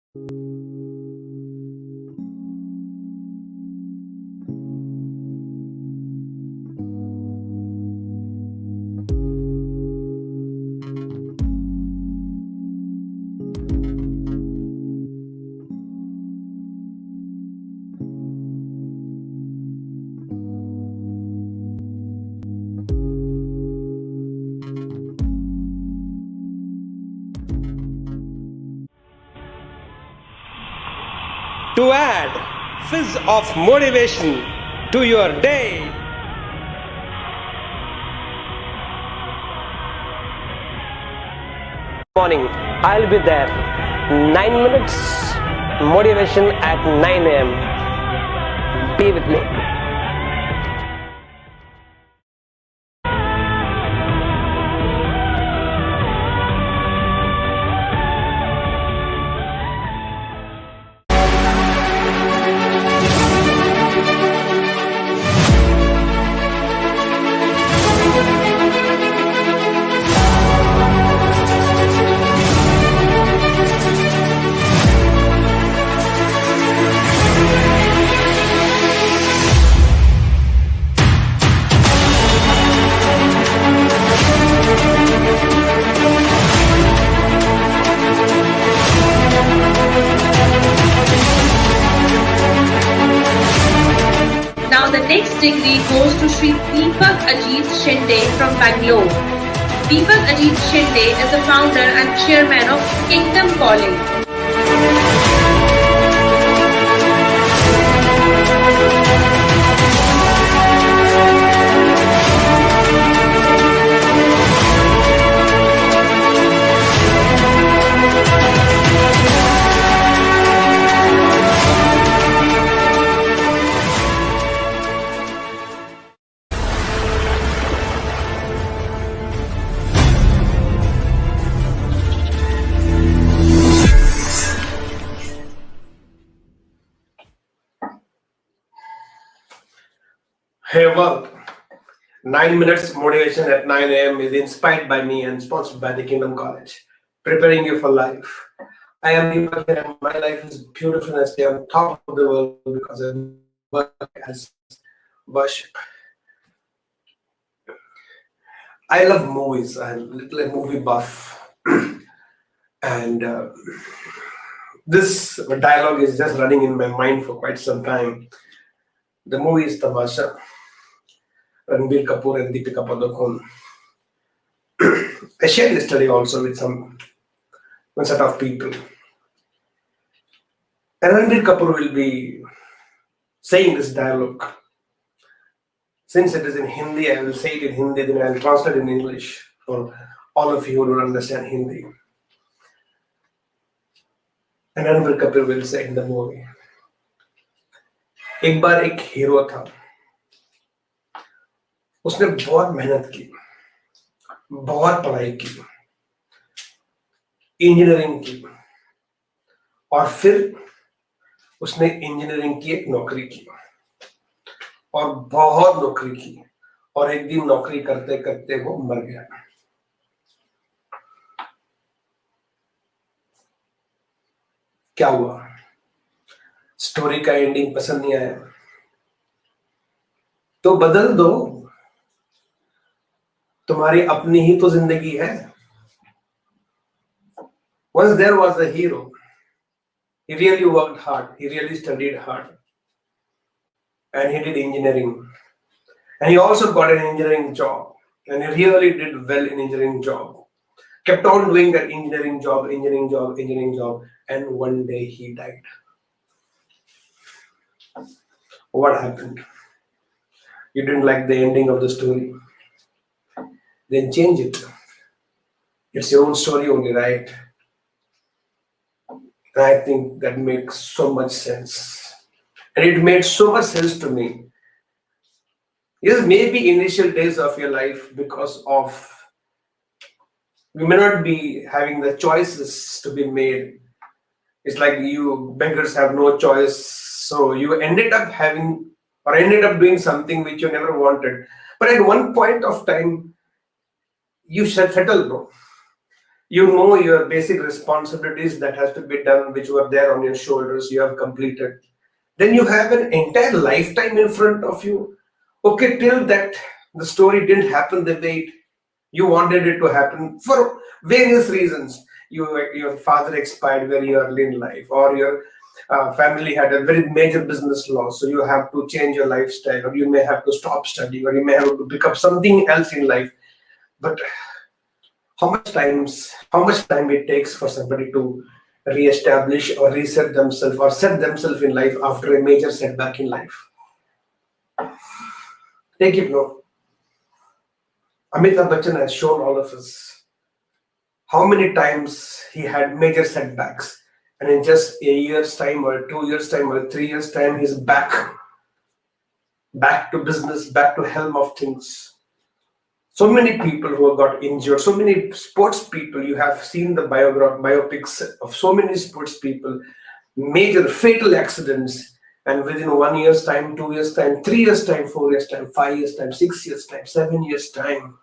To add fizz of motivation to your day. Morning, I'll be there. 9 minutes motivation at 9 a.m. Be with me. Now the next degree goes to Sri Deepak Shinde from Bangalore. Deepak Shinde is the founder and chairman of Kingdom Calling. Hey world, 9 minutes motivation at 9 a.m. is inspired by me and sponsored by the Kingdom College, preparing you for life. I am Deepak and my life is beautiful and I stay on top of the world because I work as worship. I love movies. I'm a little movie buff. and this dialogue is just running in my mind for quite some time. The movie is Tamasha. Ranbir Kapoor and Deepika Padukone. I shared yesterday also with one set of people. And Ranbir Kapoor will be saying this dialogue. Since it is in Hindi, I will say it in Hindi, then I will translate it in English for all of you who don't understand Hindi. And Ranbir Kapoor will say in the movie, एक बार एक hero था, उसने बहुत मेहनत की, बहुत पढ़ाई की, इंजीनियरिंग की, और फिर उसने इंजीनियरिंग की एक नौकरी की और बहुत नौकरी की और एक दिन नौकरी करते करते वो मर गया। क्या हुआ? स्टोरी का एंडिंग पसंद नहीं आया तो बदल दो, तुम्हारी अपनी ही तो जिंदगी है। Once there was a hero. He really worked hard. He really studied hard. And he did engineering. And he also got an engineering job. And he really did well in engineering job. Kept on doing that engineering job. And one day he died. What happened? You didn't like the ending of the story? Then change it. It's your own story only, right? And I think that makes so much sense. And it made so much sense to me. Yes, maybe initial days of your life, because of we may not be having the choices to be made. It's like you beggars have no choice. So you ended up doing something which you never wanted. But at one point of time, you should settle, bro. You know your basic responsibilities that has to be done, which were there on your shoulders, you have completed. Then you have an entire lifetime in front of you. Okay, till that the story didn't happen the way you wanted it to happen for various reasons. Your father expired very early in life, or your family had a very major business loss, so you have to change your lifestyle, or you may have to stop studying, or you may have to pick up something else in life. But how much time it takes for somebody to re-establish or reset themselves or set themselves in life after a major setback in life? Take it no. Amitabh Bachchan has shown all of us how many times he had major setbacks, and in just a year's time, or 2 years' time, or 3 years' time, he's back to business, back to helm of things. So many people who have got injured, so many sports people, you have seen the biopics of so many sports people, major fatal accidents, and within 1 year's time, 2 years' time, 3 years' time, 4 years' time, 5 years' time, 6 years' time, 7 years' time,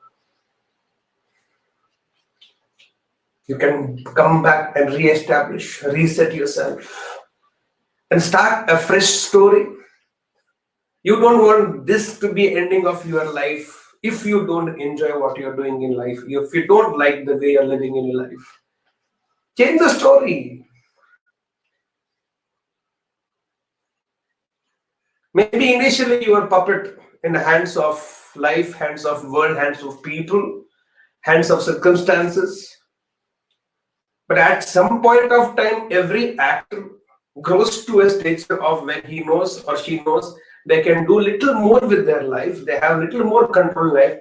you can come back and re-establish, reset yourself, and start a fresh story. You don't want this to be ending of your life if you don't enjoy what you're doing in life, if you don't like the way you're living in your life. Change the story. Maybe initially you were puppet in the hands of life, hands of world, hands of people, hands of circumstances. But at some point of time, every actor grows to a stage of when he knows or she knows they can do little more with their life, they have little more control in life.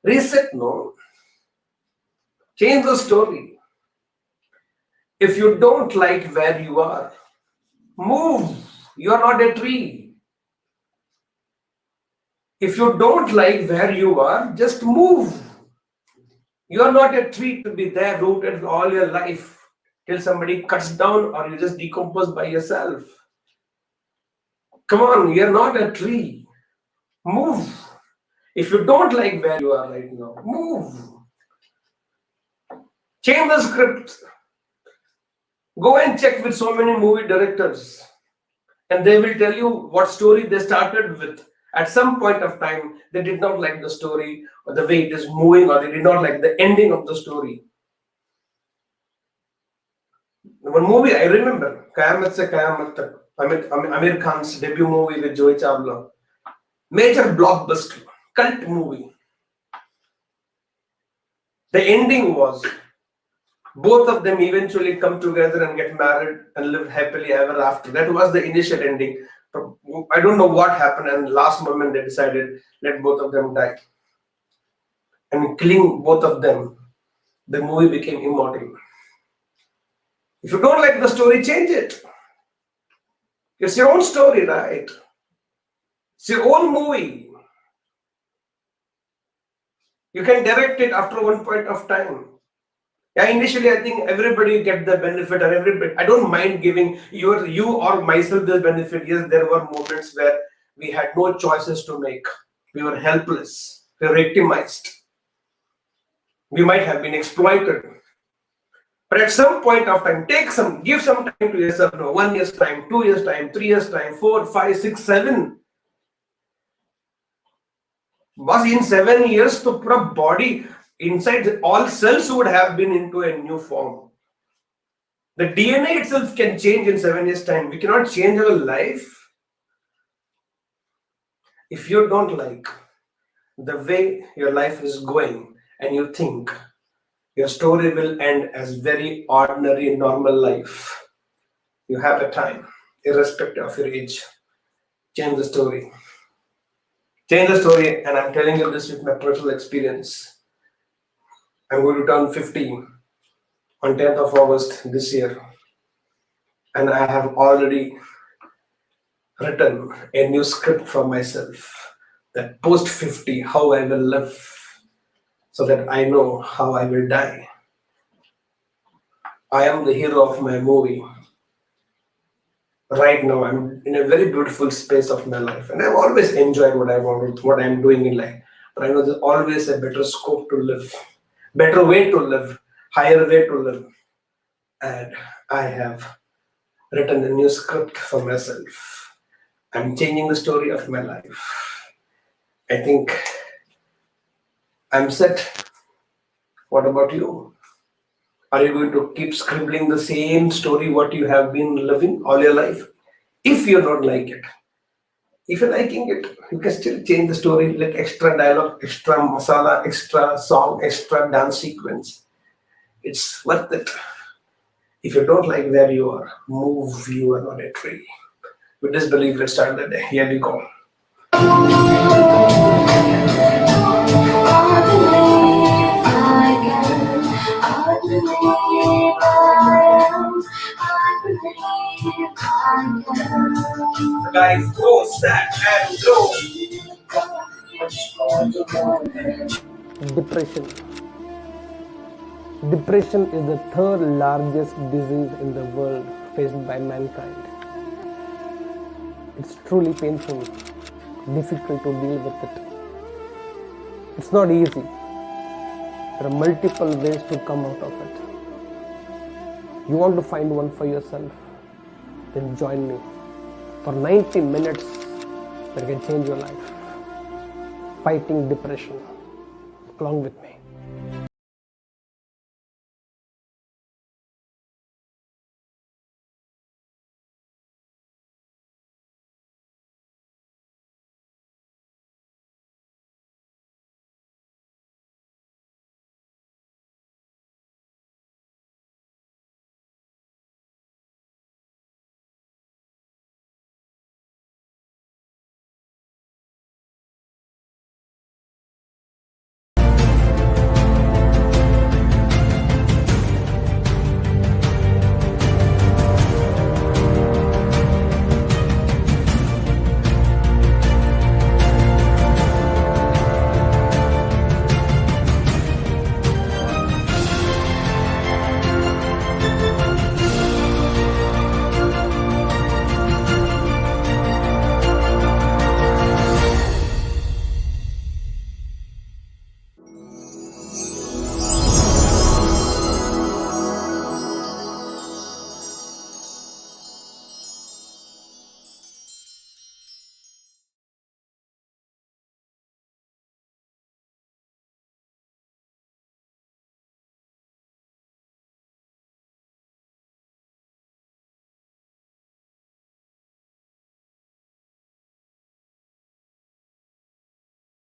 Reset, no. Change the story. If you don't like where you are, move. You are not a tree. If you don't like where you are, just move. You are not a tree to be there rooted all your life till somebody cuts down or you just decompose by yourself. Come on, you're not a tree. Move. If you don't like where you are right now, move. Change the script. Go and check with so many movie directors, and they will tell you what story they started with. At some point of time, they did not like the story or the way it is moving, or they did not like the ending of the story. One movie I remember, Kayamat Se Kayamat Tak, Amir Khan's debut movie with Joy Chawla. Major blockbuster, cult movie. The ending was both of them eventually come together and get married and live happily ever after. That was the initial ending. I don't know what happened, and last moment they decided let both of them die. And killing both of them, the movie became immortal. If you don't like the story, change it. It's your own story, right? It's your own movie. You can direct it after one point of time. Yeah, initially I think everybody get the benefit, or everybody. I don't mind giving you or myself the benefit. Yes, there were moments where we had no choices to make. We were helpless. We were victimized. We might have been exploited. But at some point of time, give some time to yourself. No, 1 year's time, 2 years' time, 3 years' time, 4, 5, 6, 7. Was in 7 years to put a body inside, all cells would have been into a new form. The DNA itself can change in 7 years' time. We cannot change our life. If you don't like the way your life is going and you think your story will end as very ordinary, normal life, you have a time, irrespective of your age. Change the story. Change the story, and I'm telling you this with my personal experience. I'm going to turn 50 on 10th of August this year, and I have already written a new script for myself, that post 50, how I will live, so that I know how I will die. I am the hero of my movie. Right now, I'm in a very beautiful space of my life, and I've always enjoyed what I'm doing in life. But I know there's always a better scope to live, better way to live. higher way to live. And I have written a new script for myself. I'm changing the story of my life. I think I'm set. What about you? Are you going to keep scribbling the same story what you have been living all your life? If you don't like it, if you're liking it, you can still change the story, like extra dialogue, extra masala, extra song, extra dance sequence. It's worth it. If you don't like where you are, move. You are not a tree. With this belief, let's start the day. Here we go. Guys, go, stack, and go. Depression. Depression is the third largest disease in the world faced by mankind. It's truly painful, difficult to deal with it. It's not easy. There are multiple ways to come out of it. You want to find one for yourself? Then join me for 90 minutes that can change your life. Fighting depression along with me.